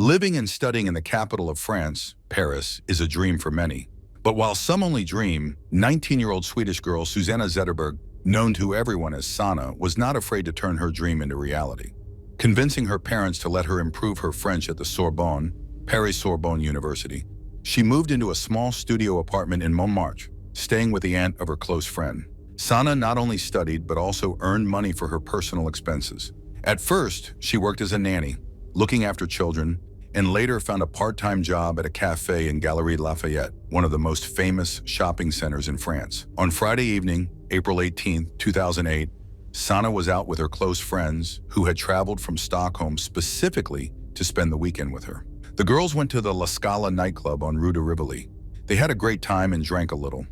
Living and studying in the capital of France, Paris, is a dream for many. But while some only dream, 19-year-old Swedish girl Susanna Zetterberg, known to everyone as Sanna, was not afraid to turn her dream into reality. Convincing her parents to let her improve her French at the Sorbonne, Paris-Sorbonne University, she moved into a small studio apartment in Montmartre, staying with the aunt of her close friend. Sanna not only studied but also earned money for her personal expenses. At first, she worked as a nanny, looking after children, and later found a part-time job at a cafe in Galerie Lafayette, one of the most famous shopping centers in France. On Friday evening, April 18, 2008, Sanna was out with her close friends who had traveled from Stockholm specifically to spend the weekend with her. The girls went to the Scala nightclub on Rue de Rivoli. They had a great time and drank a little.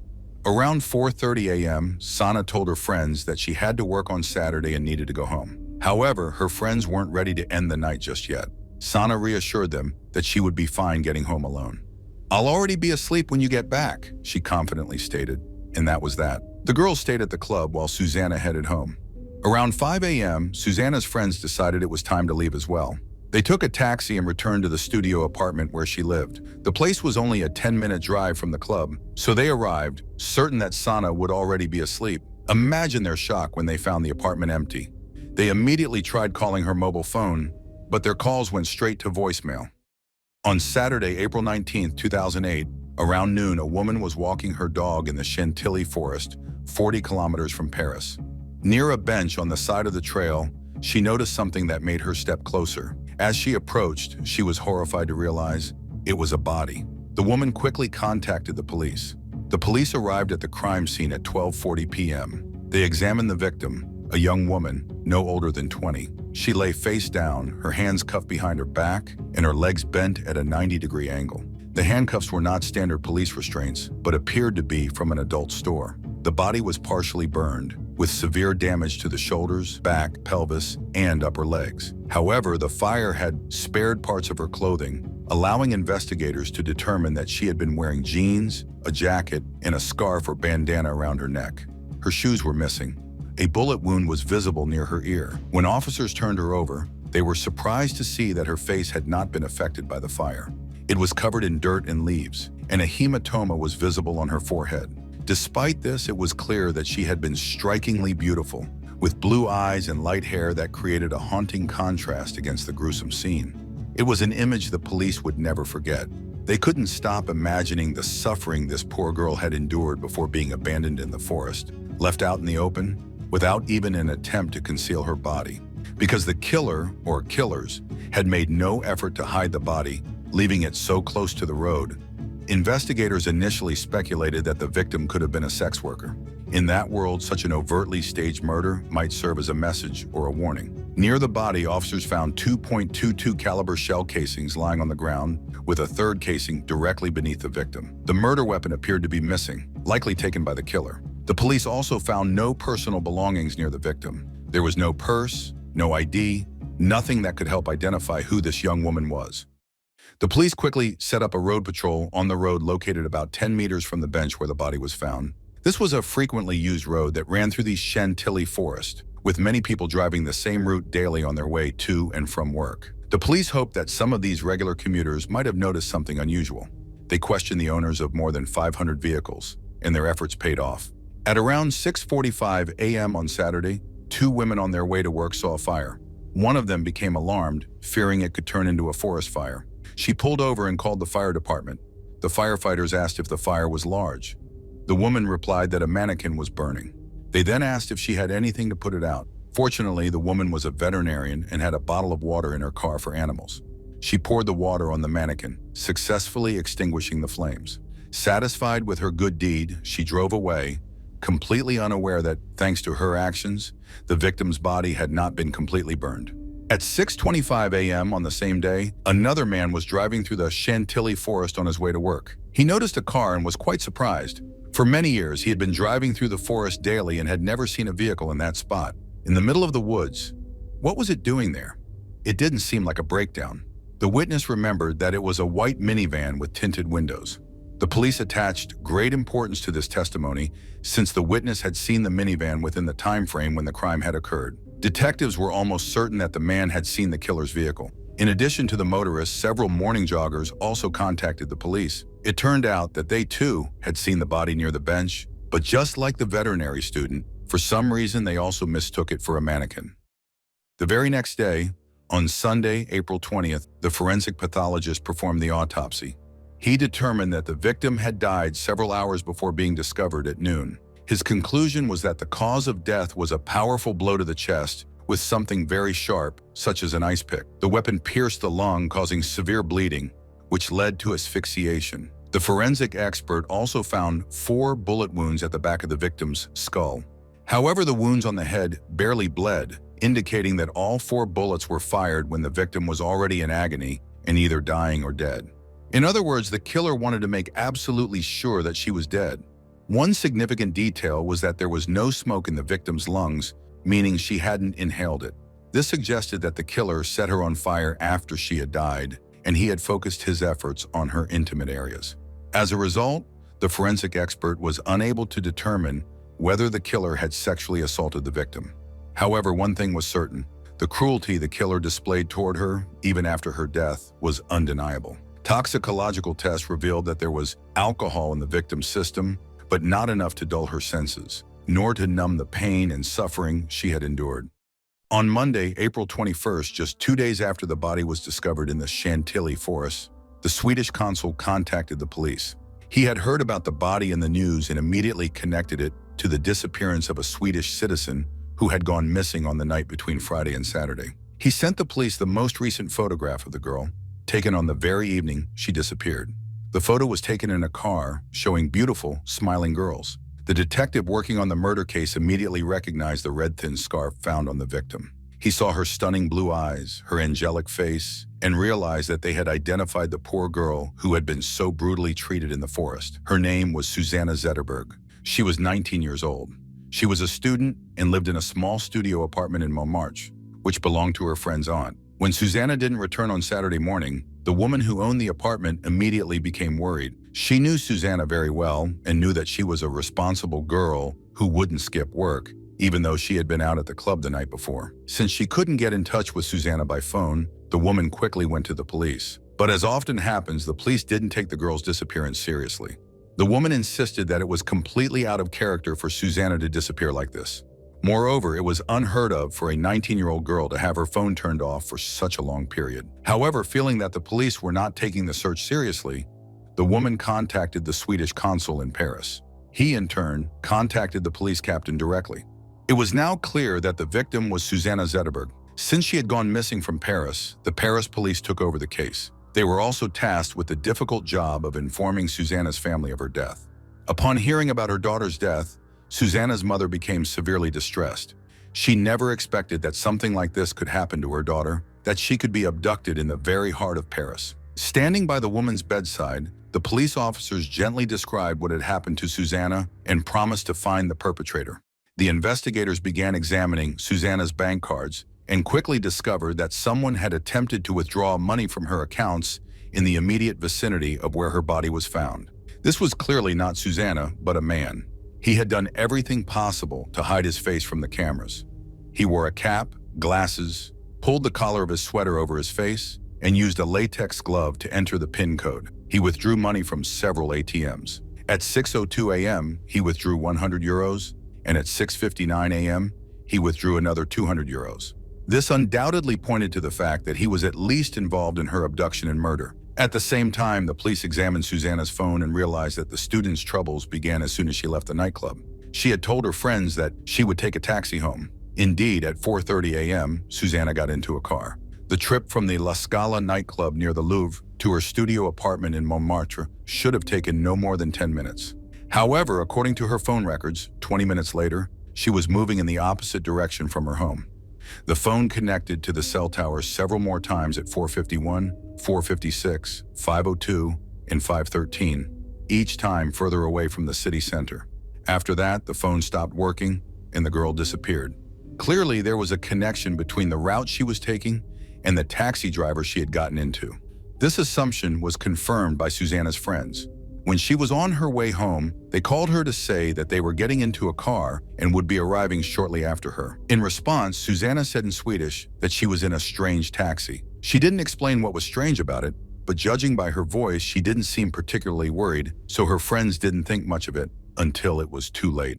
Around 4:30 a.m., Sanna told her friends that she had to work on Saturday and needed to go home. However, her friends weren't ready to end the night just yet. Sanna reassured them that she would be fine getting home alone. "I'll already be asleep when you get back," she confidently stated, and that was that. The girls stayed at the club while Susanna headed home. Around 5 a.m., Susanna's friends decided it was time to leave as well. They took a taxi and returned to the studio apartment where she lived. The place was only a 10-minute drive from the club, so they arrived, certain that Sanna would already be asleep. Imagine their shock when they found the apartment empty. They immediately tried calling her mobile phone, but their calls went straight to voicemail. On Saturday, April 19, 2008, around noon, a woman was walking her dog in the Chantilly forest, 40 kilometers from Paris. Near a bench on the side of the trail, she noticed something that made her step closer. As she approached, she was horrified to realize it was a body. The woman quickly contacted the police. The police arrived at the crime scene at 12:40 p.m. They examined the victim, a young woman, no older than 20. She lay face down, her hands cuffed behind her back, and her legs bent at a 90-degree angle. The handcuffs were not standard police restraints, but appeared to be from an adult store. The body was partially burned, with severe damage to the shoulders, back, pelvis, and upper legs. However, the fire had spared parts of her clothing, allowing investigators to determine that she had been wearing jeans, a jacket, and a scarf or bandana around her neck. Her shoes were missing. A bullet wound was visible near her ear. When officers turned her over, they were surprised to see that her face had not been affected by the fire. It was covered in dirt and leaves, and a hematoma was visible on her forehead. Despite this, it was clear that she had been strikingly beautiful, with blue eyes and light hair that created a haunting contrast against the gruesome scene. It was an image the police would never forget. They couldn't stop imagining the suffering this poor girl had endured before being abandoned in the forest, left out in the open, without even an attempt to conceal her body. Because the killer, or killers, had made no effort to hide the body, leaving it so close to the road, investigators initially speculated that the victim could have been a sex worker. In that world, such an overtly staged murder might serve as a message or a warning. Near the body, officers found 2.22 caliber shell casings lying on the ground, with a third casing directly beneath the victim. The murder weapon appeared to be missing, likely taken by the killer. The police also found no personal belongings near the victim. There was no purse, no ID, nothing that could help identify who this young woman was. The police quickly set up a road patrol on the road located about 10 meters from the bench where the body was found. This was a frequently used road that ran through the Chantilly forest, with many people driving the same route daily on their way to and from work. The police hoped that some of these regular commuters might have noticed something unusual. They questioned the owners of more than 500 vehicles, and their efforts paid off. At around 6:45 a.m. on Saturday, 2 women on their way to work saw a fire. One of them became alarmed, fearing it could turn into a forest fire. She pulled over and called the fire department. The firefighters asked if the fire was large. The woman replied that a mannequin was burning. They then asked if she had anything to put it out. Fortunately, the woman was a veterinarian and had a bottle of water in her car for animals. She poured the water on the mannequin, successfully extinguishing the flames. Satisfied with her good deed, she drove away, completely unaware that, thanks to her actions, the victim's body had not been completely burned. At 6:25 a.m. on the same day, another man was driving through the Chantilly forest on his way to work. He noticed a car and was quite surprised. For many years, he had been driving through the forest daily and had never seen a vehicle in that spot. In the middle of the woods, what was it doing there? It didn't seem like a breakdown. The witness remembered that it was a white minivan with tinted windows. The police attached great importance to this testimony since the witness had seen the minivan within the time frame when the crime had occurred. Detectives were almost certain that the man had seen the killer's vehicle. In addition to the motorists, several morning joggers also contacted the police. It turned out that they too had seen the body near the bench, but just like the veterinary student, for some reason they also mistook it for a mannequin. The very next day, on Sunday, April 20th, the forensic pathologist performed the autopsy. He determined that the victim had died several hours before being discovered at noon. His conclusion was that the cause of death was a powerful blow to the chest with something very sharp, such as an ice pick. The weapon pierced the lung, causing severe bleeding, which led to asphyxiation. The forensic expert also found 4 bullet wounds at the back of the victim's skull. However, the wounds on the head barely bled, indicating that all 4 bullets were fired when the victim was already in agony and either dying or dead. In other words, the killer wanted to make absolutely sure that she was dead. One significant detail was that there was no smoke in the victim's lungs, meaning she hadn't inhaled it. This suggested that the killer set her on fire after she had died, and he had focused his efforts on her intimate areas. As a result, the forensic expert was unable to determine whether the killer had sexually assaulted the victim. However, one thing was certain: the cruelty the killer displayed toward her, even after her death, was undeniable. Toxicological tests revealed that there was alcohol in the victim's system, but not enough to dull her senses, nor to numb the pain and suffering she had endured. On Monday, April 21st, just 2 days after the body was discovered in the Chantilly forest, the Swedish consul contacted the police. He had heard about the body in the news and immediately connected it to the disappearance of a Swedish citizen who had gone missing on the night between Friday and Saturday. He sent the police the most recent photograph of the girl, taken on the very evening she disappeared. The photo was taken in a car, showing beautiful, smiling girls. The detective working on the murder case immediately recognized the red thin scarf found on the victim. He saw her stunning blue eyes, her angelic face, and realized that they had identified the poor girl who had been so brutally treated in the forest. Her name was Susanna Zetterberg. She was 19 years old. She was a student and lived in a small studio apartment in Montmartre, which belonged to her friend's aunt. When Susanna didn't return on Saturday morning, the woman who owned the apartment immediately became worried. She knew Susanna very well and knew that she was a responsible girl who wouldn't skip work, even though she had been out at the club the night before. Since she couldn't get in touch with Susanna by phone, the woman quickly went to the police. But as often happens, the police didn't take the girl's disappearance seriously. The woman insisted that it was completely out of character for Susanna to disappear like this. Moreover, it was unheard of for a 19-year-old girl to have her phone turned off for such a long period. However, feeling that the police were not taking the search seriously, the woman contacted the Swedish consul in Paris. He, in turn, contacted the police captain directly. It was now clear that the victim was Susanna Zetterberg. Since she had gone missing from Paris, the Paris police took over the case. They were also tasked with the difficult job of informing Susanna's family of her death. Upon hearing about her daughter's death, Susanna's mother became severely distressed. She never expected that something like this could happen to her daughter, that she could be abducted in the very heart of Paris. Standing by the woman's bedside, the police officers gently described what had happened to Susanna and promised to find the perpetrator. The investigators began examining Susanna's bank cards and quickly discovered that someone had attempted to withdraw money from her accounts in the immediate vicinity of where her body was found. This was clearly not Susanna, but a man. He had done everything possible to hide his face from the cameras. He wore a cap, glasses, pulled the collar of his sweater over his face, and used a latex glove to enter the PIN code. He withdrew money from several ATMs. At 6:02 a.m., he withdrew 100 euros, and at 6:59 a.m., he withdrew another 200 euros. This undoubtedly pointed to the fact that he was at least involved in her abduction and murder. At the same time, the police examined Susanna's phone and realized that the student's troubles began as soon as she left the nightclub. She had told her friends that she would take a taxi home. Indeed, at 4:30 a.m., Susanna got into a car. The trip from the La Scala nightclub near the Louvre to her studio apartment in Montmartre should have taken no more than 10 minutes. However, according to her phone records, 20 minutes later, she was moving in the opposite direction from her home. The phone connected to the cell tower several more times at 4:51, 4:56, 5:02, and 5:13, each time further away from the city center. After that, the phone stopped working and the girl disappeared. Clearly, there was a connection between the route she was taking and the taxi driver she had gotten into. This assumption was confirmed by Susanna's friends. When she was on her way home, they called her to say that they were getting into a car and would be arriving shortly after her. In response, Susanna said in Swedish that she was in a strange taxi. She didn't explain what was strange about it, but judging by her voice, she didn't seem particularly worried, so her friends didn't think much of it until it was too late.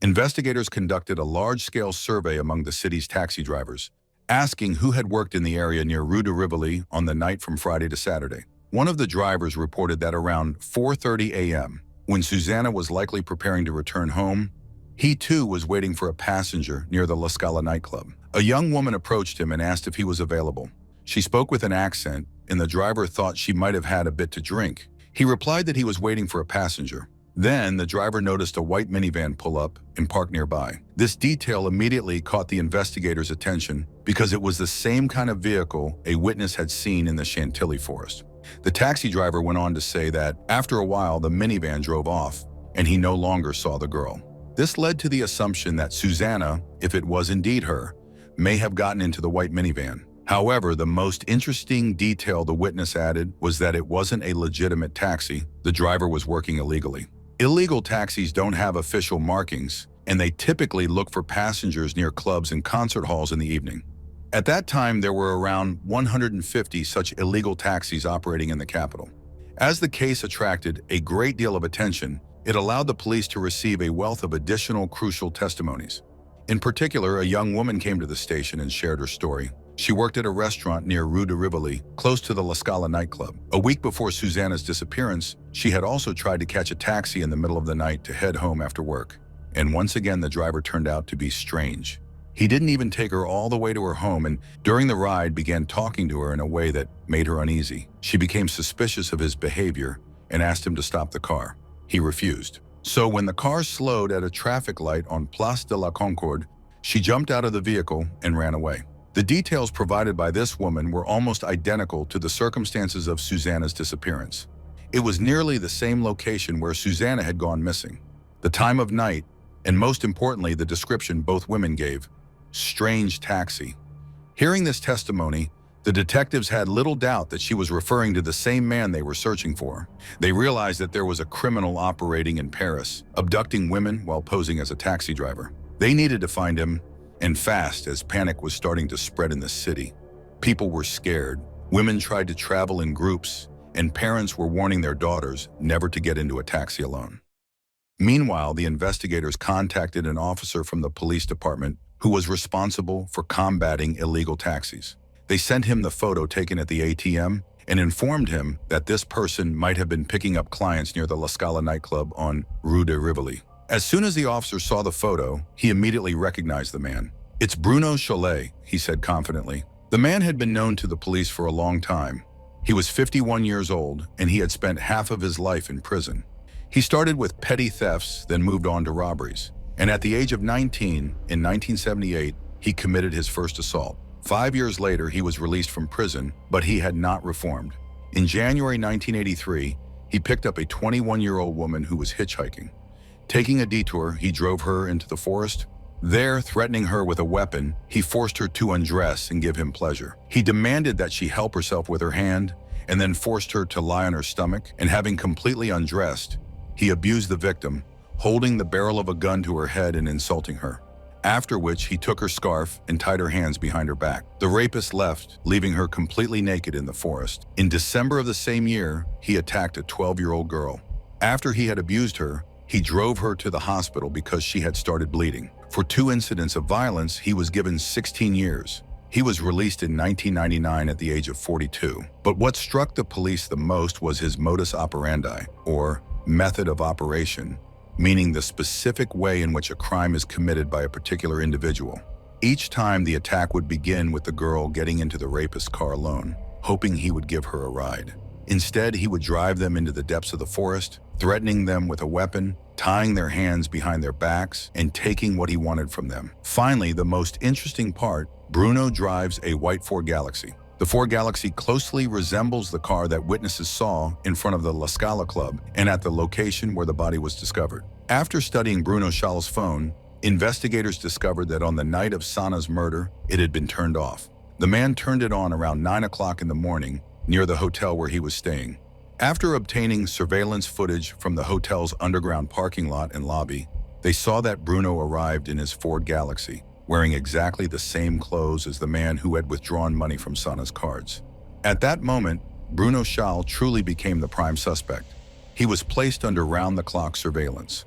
Investigators conducted a large-scale survey among the city's taxi drivers, asking who had worked in the area near Rue de Rivoli on the night from Friday to Saturday. One of the drivers reported that around 4:30 a.m., when Susanna was likely preparing to return home, he too was waiting for a passenger near the Scala nightclub. A young woman approached him and asked if he was available. She spoke with an accent, and the driver thought she might have had a bit to drink. He replied that he was waiting for a passenger. Then, the driver noticed a white minivan pull up and park nearby. This detail immediately caught the investigators' attention because it was the same kind of vehicle a witness had seen in the Chantilly forest. The taxi driver went on to say that, after a while, the minivan drove off, and he no longer saw the girl. This led to the assumption that Susanna, if it was indeed her, may have gotten into the white minivan. However, the most interesting detail the witness added was that it wasn't a legitimate taxi. The driver was working illegally. Illegal taxis don't have official markings, and they typically look for passengers near clubs and concert halls in the evening. At that time, there were around 150 such illegal taxis operating in the capital. As the case attracted a great deal of attention, it allowed the police to receive a wealth of additional crucial testimonies. In particular, a young woman came to the station and shared her story. She worked at a restaurant near Rue de Rivoli, close to the Scala nightclub. A week before Susanna's disappearance, she had also tried to catch a taxi in the middle of the night to head home after work. And once again, the driver turned out to be strange. He didn't even take her all the way to her home, and during the ride began talking to her in a way that made her uneasy. She became suspicious of his behavior and asked him to stop the car. He refused. So when the car slowed at a traffic light on Place de la Concorde, she jumped out of the vehicle and ran away. The details provided by this woman were almost identical to the circumstances of Susanna's disappearance. It was nearly the same location where Susanna had gone missing. The time of night, and most importantly, the description both women gave: strange taxi. Hearing this testimony, the detectives had little doubt that she was referring to the same man they were searching for. They realized that there was a criminal operating in Paris, abducting women while posing as a taxi driver. They needed to find him, and fast, as panic was starting to spread in the city. People were scared, women tried to travel in groups, and parents were warning their daughters never to get into a taxi alone. Meanwhile, the investigators contacted an officer from the police department who was responsible for combating illegal taxis. They sent him the photo taken at the ATM and informed him that this person might have been picking up clients near the Scala nightclub on Rue de Rivoli. As soon as the officer saw the photo, he immediately recognized the man. "It's Bruno Chalet," he said confidently. The man had been known to the police for a long time. He was 51 years old, and he had spent half of his life in prison. He started with petty thefts, then moved on to robberies. And at the age of 19, in 1978, he committed his first assault. 5 years later, he was released from prison, but he had not reformed. In January 1983, he picked up a 21-year-old woman who was hitchhiking. Taking a detour, he drove her into the forest. There, threatening her with a weapon, he forced her to undress and give him pleasure. He demanded that she help herself with her hand, and then forced her to lie on her stomach, and having completely undressed, he abused the victim, holding the barrel of a gun to her head and insulting her. After which, he took her scarf and tied her hands behind her back. The rapist left, leaving her completely naked in the forest. In December of the same year, he attacked a 12-year-old girl. After he had abused her, he drove her to the hospital because she had started bleeding. For 2 incidents of violence, he was given 16 years. He was released in 1999 at the age of 42. But what struck the police the most was his modus operandi, or method of operation, meaning the specific way in which a crime is committed by a particular individual. Each time, the attack would begin with the girl getting into the rapist's car alone, hoping he would give her a ride. Instead, he would drive them into the depths of the forest, threatening them with a weapon, tying their hands behind their backs, and taking what he wanted from them. Finally, the most interesting part, Bruno drives a white Ford Galaxy. The Ford Galaxy closely resembles the car that witnesses saw in front of the Scala club and at the location where the body was discovered. After studying Bruno Schall's phone, investigators discovered that on the night of Sanna's murder, it had been turned off. The man turned it on around 9 o'clock in the morning near the hotel where he was staying. After obtaining surveillance footage from the hotel's underground parking lot and lobby, they saw that Bruno arrived in his Ford Galaxy, wearing exactly the same clothes as the man who had withdrawn money from Sanna's cards. At that moment, Bruno Schala truly became the prime suspect. He was placed under round-the-clock surveillance.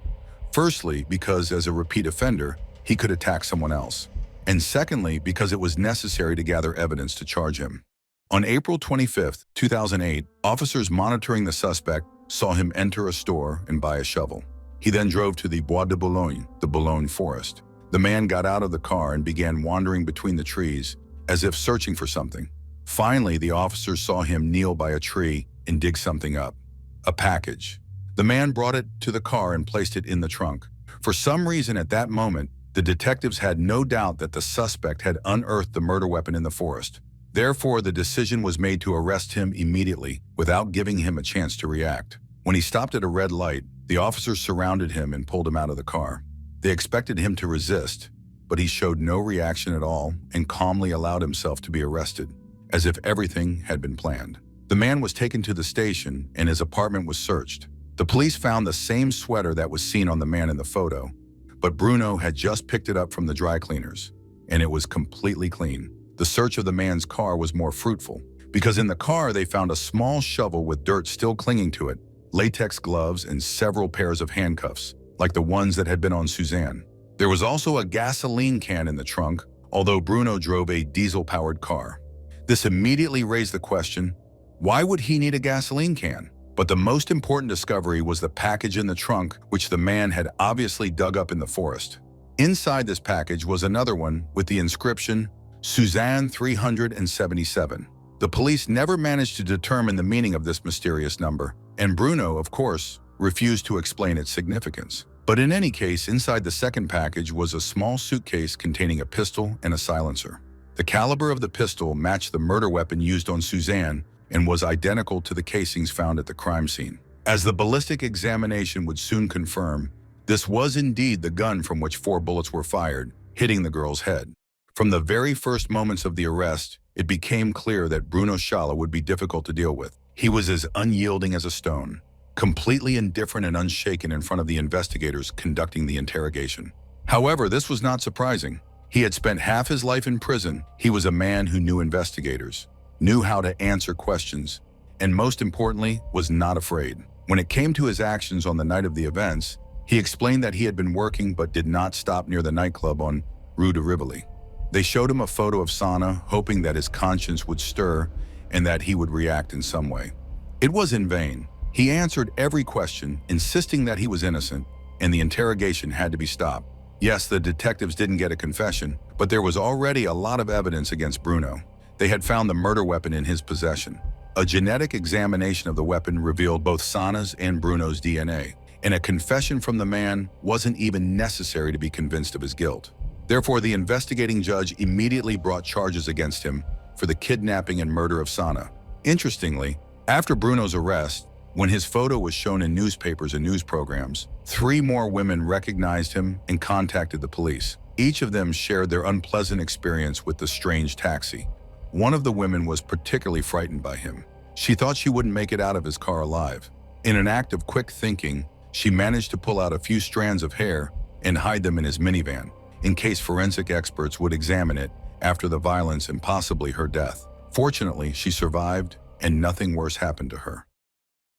Firstly, because as a repeat offender, he could attack someone else. And secondly, because it was necessary to gather evidence to charge him. On April 25, 2008, officers monitoring the suspect saw him enter a store and buy a shovel. He then drove to the Bois de Boulogne, the Boulogne forest. The man got out of the car and began wandering between the trees, as if searching for something. Finally, the officers saw him kneel by a tree and dig something up. A package. The man brought it to the car and placed it in the trunk. For some reason at that moment, the detectives had no doubt that the suspect had unearthed the murder weapon in the forest. Therefore, the decision was made to arrest him immediately, without giving him a chance to react. When he stopped at a red light, the officers surrounded him and pulled him out of the car. They expected him to resist, but he showed no reaction at all and calmly allowed himself to be arrested, as if everything had been planned. The man was taken to the station and his apartment was searched. The police found the same sweater that was seen on the man in the photo, but Bruno had just picked it up from the dry cleaners, and it was completely clean. The search of the man's car was more fruitful, because in the car they found a small shovel with dirt still clinging to it, latex gloves, and several pairs of handcuffs, like the ones that had been on Suzanne. There was also a gasoline can in the trunk, although Bruno drove a diesel-powered car. This immediately raised the question, why would he need a gasoline can? But the most important discovery was the package in the trunk, which the man had obviously dug up in the forest. Inside this package was another one with the inscription, Suzanne 377. The police never managed to determine the meaning of this mysterious number, and Bruno, of course, refused to explain its significance. But in any case, inside the second package was a small suitcase containing a pistol and a silencer. The caliber of the pistol matched the murder weapon used on Suzanne and was identical to the casings found at the crime scene. As the ballistic examination would soon confirm, this was indeed the gun from which 4 bullets were fired, hitting the girl's head. From the very first moments of the arrest, it became clear that Bruno Schala would be difficult to deal with. He was as unyielding as a stone, completely indifferent and unshaken in front of the investigators conducting the interrogation. However, this was not surprising. He had spent half his life in prison. He was a man who knew investigators, knew how to answer questions, and most importantly, was not afraid. When it came to his actions on the night of the events, he explained that he had been working but did not stop near the nightclub on Rue de Rivoli. They showed him a photo of Sanna, hoping that his conscience would stir and that he would react in some way. It was in vain. He answered every question, insisting that he was innocent, and the interrogation had to be stopped. Yes, the detectives didn't get a confession, but there was already a lot of evidence against Bruno. They had found the murder weapon in his possession. A genetic examination of the weapon revealed both Sanna's and Bruno's DNA, and a confession from the man wasn't even necessary to be convinced of his guilt. Therefore, the investigating judge immediately brought charges against him for the kidnapping and murder of Sanna. Interestingly, after Bruno's arrest, when his photo was shown in newspapers and news programs, 3 more women recognized him and contacted the police. Each of them shared their unpleasant experience with the strange taxi. One of the women was particularly frightened by him. She thought she wouldn't make it out of his car alive. In an act of quick thinking, she managed to pull out a few strands of hair and hide them in his minivan, in case forensic experts would examine it after the violence and possibly her death. Fortunately, she survived and nothing worse happened to her.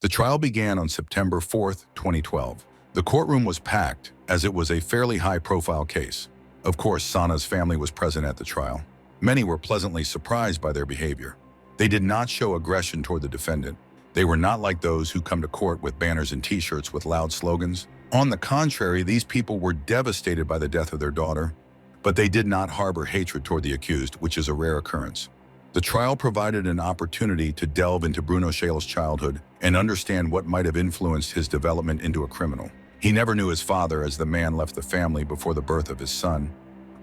The trial began on September 4, 2012. The courtroom was packed, as it was a fairly high-profile case. Of course, Sanna's family was present at the trial. Many were pleasantly surprised by their behavior. They did not show aggression toward the defendant. They were not like those who come to court with banners and t-shirts with loud slogans. On the contrary, these people were devastated by the death of their daughter, but they did not harbor hatred toward the accused, which is a rare occurrence. The trial provided an opportunity to delve into Bruno Schala's childhood and understand what might have influenced his development into a criminal. He never knew his father, as the man left the family before the birth of his son.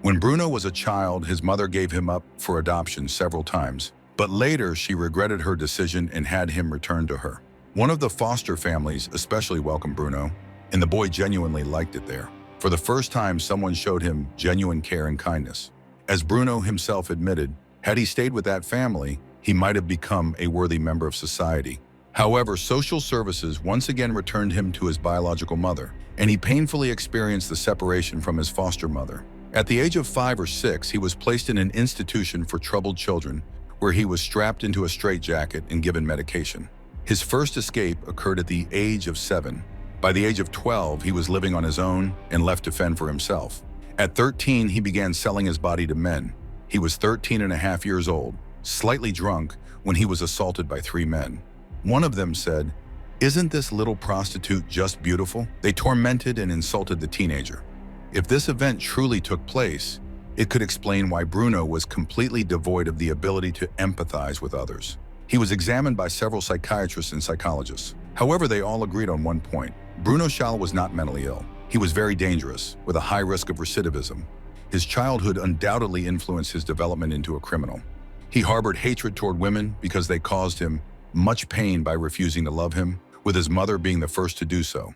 When Bruno was a child, his mother gave him up for adoption several times, but later she regretted her decision and had him returned to her. One of the foster families especially welcomed Bruno, and the boy genuinely liked it there. For the first time, someone showed him genuine care and kindness. As Bruno himself admitted, had he stayed with that family, he might have become a worthy member of society. However, social services once again returned him to his biological mother, and he painfully experienced the separation from his foster mother. At the age of 5 or 6, he was placed in an institution for troubled children, where he was strapped into a straitjacket and given medication. His first escape occurred at the age of 7. By the age of 12, he was living on his own and left to fend for himself. At 13, he began selling his body to men. He was 13 and a half years old, slightly drunk, when he was assaulted by 3 men. One of them said, "Isn't this little prostitute just beautiful?" They tormented and insulted the teenager. If this event truly took place, it could explain why Bruno was completely devoid of the ability to empathize with others. He was examined by several psychiatrists and psychologists. However, they all agreed on one point. Bruno Schala was not mentally ill. He was very dangerous, with a high risk of recidivism. His childhood undoubtedly influenced his development into a criminal. He harbored hatred toward women because they caused him much pain by refusing to love him, with his mother being the first to do so.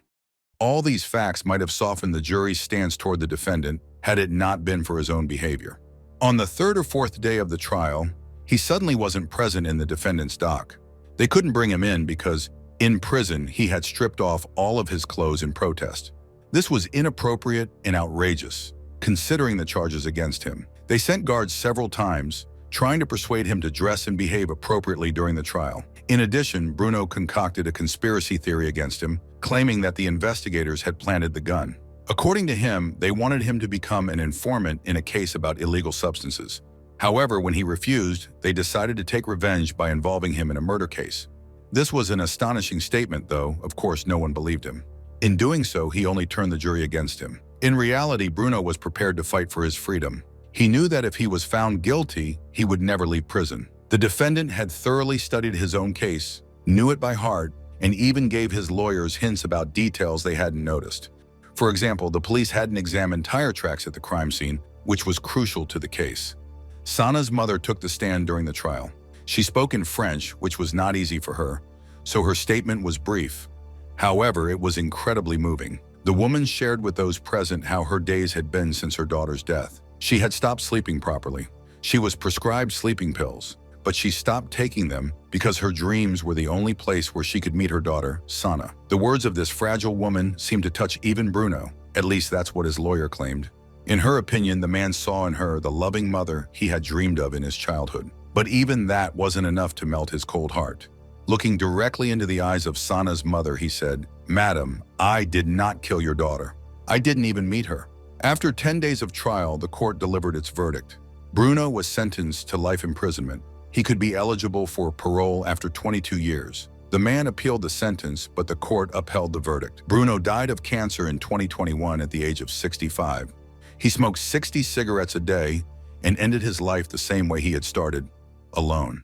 All these facts might have softened the jury's stance toward the defendant had it not been for his own behavior. On the 3rd or 4th day of the trial, he suddenly wasn't present in the defendant's dock. They couldn't bring him in because, in prison, he had stripped off all of his clothes in protest. This was inappropriate and outrageous, considering the charges against him. They sent guards several times, trying to persuade him to dress and behave appropriately during the trial. In addition, Bruno concocted a conspiracy theory against him, claiming that the investigators had planted the gun. According to him, they wanted him to become an informant in a case about illegal substances. However, when he refused, they decided to take revenge by involving him in a murder case. This was an astonishing statement, though, of course, no one believed him. In doing so, he only turned the jury against him. In reality, Bruno was prepared to fight for his freedom. He knew that if he was found guilty, he would never leave prison. The defendant had thoroughly studied his own case, knew it by heart, and even gave his lawyers hints about details they hadn't noticed. For example, the police hadn't examined tire tracks at the crime scene, which was crucial to the case. Sanna's mother took the stand during the trial. She spoke in French, which was not easy for her, so her statement was brief. However, it was incredibly moving. The woman shared with those present how her days had been since her daughter's death. She had stopped sleeping properly. She was prescribed sleeping pills, but she stopped taking them because her dreams were the only place where she could meet her daughter, Sanna. The words of this fragile woman seemed to touch even Bruno. At least that's what his lawyer claimed. In her opinion, the man saw in her the loving mother he had dreamed of in his childhood. But even that wasn't enough to melt his cold heart. Looking directly into the eyes of Sanna's mother, he said, "Madam, I did not kill your daughter. I didn't even meet her." After 10 days of trial, the court delivered its verdict. Bruno was sentenced to life imprisonment. He could be eligible for parole after 22 years. The man appealed the sentence, but the court upheld the verdict. Bruno died of cancer in 2021 at the age of 65. He smoked 60 cigarettes a day and ended his life the same way he had started, alone.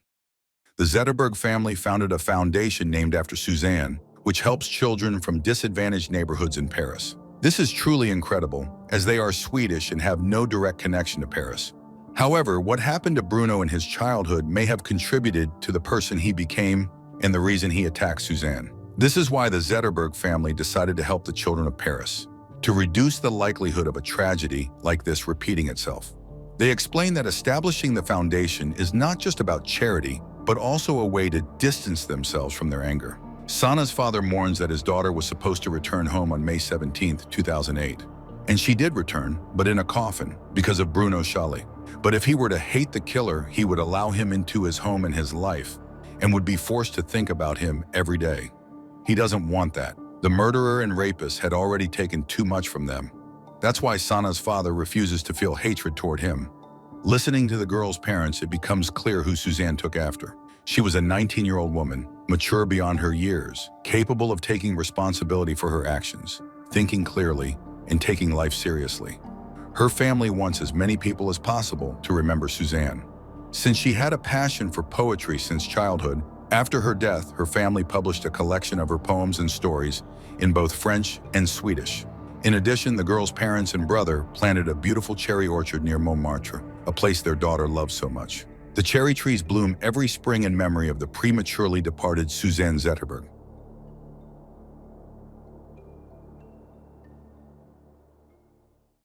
The Zetterberg family founded a foundation named after Susanna, which helps children from disadvantaged neighborhoods in Paris. This is truly incredible, as they are Swedish and have no direct connection to Paris. However, what happened to Bruno in his childhood may have contributed to the person he became and the reason he attacked Susanna. This is why the Zetterberg family decided to help the children of Paris, to reduce the likelihood of a tragedy like this repeating itself. They explain that establishing the foundation is not just about charity, but also a way to distance themselves from their anger. Sanna's father mourns that his daughter was supposed to return home on May 17, 2008. And she did return, but in a coffin, because of Bruno Chalet. But if he were to hate the killer, he would allow him into his home and his life, and would be forced to think about him every day. He doesn't want that. The murderer and rapist had already taken too much from them. That's why Sanna's father refuses to feel hatred toward him. Listening to the girl's parents, it becomes clear who Susanna took after. She was a 19-year-old woman, mature beyond her years, capable of taking responsibility for her actions, thinking clearly, and taking life seriously. Her family wants as many people as possible to remember Susanna. Since she had a passion for poetry since childhood, after her death, her family published a collection of her poems and stories in both French and Swedish. In addition, the girl's parents and brother planted a beautiful cherry orchard near Montmartre, a place their daughter loved so much. The cherry trees bloom every spring in memory of the prematurely departed Susanna Zetterberg.